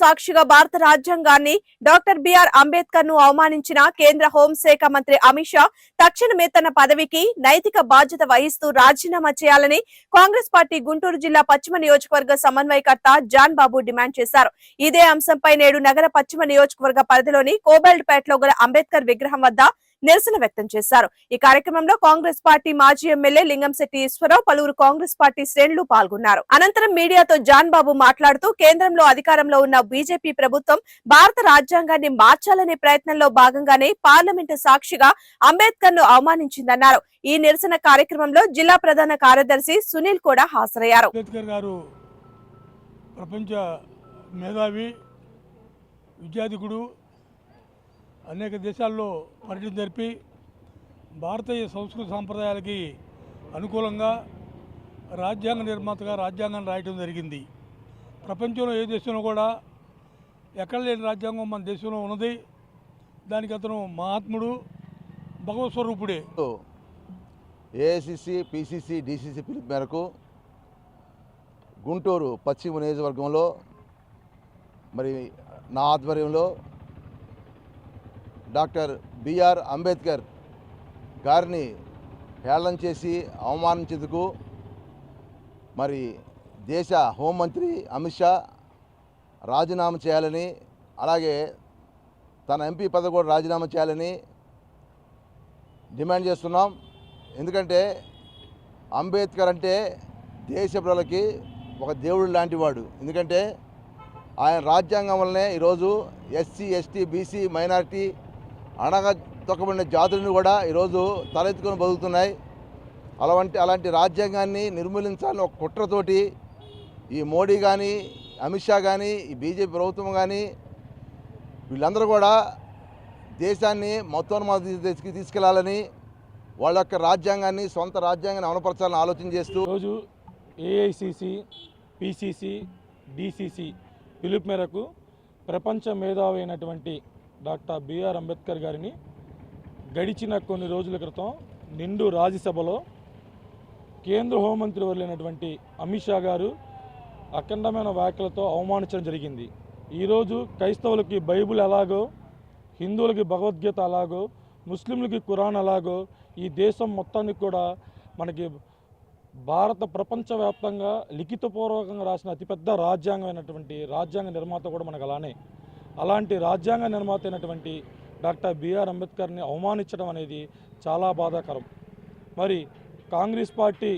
సాక్షిగా భారత రాజ్యాంగాన్ని డాక్టర్ బిఆర్ అంబేద్కర్ ను అవమానించిన కేంద్ర హోంశాఖ మంత్రి అమిత్ షా తక్షణమే తన పదవికి నైతిక బాధ్యత వహిస్తూ రాజీనామా చేయాలని కాంగ్రెస్ పార్టీ గుంటూరు జిల్లా పశ్చిమ నియోజకవర్గ సమన్వయకర్త జాన్ బాబు డిమాండ్ చేశారు. ఇదే అంశంపై నేడు నగర పశ్చిమ నియోజకవర్గ పరిధిలోని కోబెల్ట్పేటలో గల అంబేద్కర్ విగ్రహం వద్ద నిరసన వ్యక్తం చేశారు. ఈ కార్యక్రమంలో కాంగ్రెస్ పార్టీ మాజీ ఎమ్మెల్యే లింగంశెట్టి ఈశ్వరరావు, పలువురు కాంగ్రెస్ పార్టీ శ్రేణులు పాల్గొన్నారు. అనంతరం మీడియాతో జాన్ బాబు మాట్లాడుతూ కేంద్రంలో అధికారంలో ఉన్న బీజేపీ ప్రభుత్వం భారత రాజ్యాంగాన్ని మార్చాలనే ప్రయత్నంలో భాగంగానే పార్లమెంటు సాక్షిగా అంబేద్కర్ ను అవమానించిందన్నారు. ఈ నిరసన కార్యక్రమంలో జిల్లా ప్రధాన కార్యదర్శి సునీల్ కూడా హాజరయ్యారు. ప్రపంచ మేధావి, విద్యాధికుడు, అనేక దేశాల్లో పర్యటన జరిపి భారతీయ సంస్కృతి సాంప్రదాయాలకి అనుకూలంగా రాజ్యాంగ నిర్మాతగా రాజ్యాంగాన్ని రాయటం జరిగింది. ప్రపంచంలో ఏ దేశంలో కూడా ఎక్కడ లేని రాజ్యాంగం మన దేశంలో ఉన్నది. దానికి అతను మహాత్ముడు, భగవత్ స్వరూపుడే. ఏఐసిసి, పిసిసి, డిసిసి పిలుపు మేరకు గుంటూరు పశ్చిమ నియోజకవర్గంలో మరి నా ఆధ్వర్యంలో డాక్టర్ బిఆర్ అంబేద్కర్ గారిని హేళన చేసి అవమానించేందుకు మరి దేశ హోంమంత్రి అమిత్ షా రాజీనామా చేయాలని, అలాగే తన ఎంపీ పదవి కూడా రాజీనామా చేయాలని డిమాండ్ చేస్తున్నాం. ఎందుకంటే అంబేద్కర్ అంటే దేశ ప్రజలకి ఒక దేవుడు లాంటి వాడు. ఎందుకంటే ఆయన రాజ్యాంగం వల్లనే ఈరోజు ఎస్సీ, ఎస్టీ, బీసీ, మైనారిటీ, అణగదొక్కబడిన జాతులను కూడా ఈరోజు తలెత్తుకొని బతుకుతున్నాయి. అలాంటి రాజ్యాంగాన్ని నిర్మూలించాలని ఒక కుట్రతోటి ఈ మోడీ కానీ, అమిత్ షా కానీ, ఈ బీజేపీ ప్రభుత్వం కానీ వీళ్ళందరూ కూడా దేశాన్ని మతోన్మాద తీసుకెళ్లాలని, వాళ్ళ యొక్క రాజ్యాంగాన్ని, సొంత రాజ్యాంగాన్ని అమలుపరచాలని ఆలోచన చేస్తూ రోజు ఏఐసిసి, పిసిసి, డిసిసి పిలుపు మేరకు ప్రపంచ మేధావి అయినటువంటి డాక్టర్ బిఆర్ అంబేద్కర్ గారిని గడిచిన కొన్ని రోజుల క్రితం నిండు రాజ్యసభలో కేంద్ర హోంమంత్రి వర్లైనటువంటి అమిత్ షా గారు అఖండమైన వ్యాఖ్యలతో అవమానించడం జరిగింది. ఈరోజు క్రైస్తవులకి బైబిల్ ఎలాగో, హిందువులకి భగవద్గీత అలాగో, ముస్లింలకి ఖురాన్ అలాగో ఈ దేశం మొత్తానికి కూడా మనకి భారత ప్రపంచవ్యాప్తంగా లిఖితపూర్వకంగా రాసిన అతిపెద్ద రాజ్యాంగమైనటువంటి రాజ్యాంగ నిర్మాత కూడా మనకు అలాంటి రాజ్యాంగ నిర్మాత అయినటువంటి డాక్టర్ బిఆర్ అంబేద్కర్ని అవమానించడం అనేది చాలా బాధాకరం. మరి కాంగ్రెస్ పార్టీ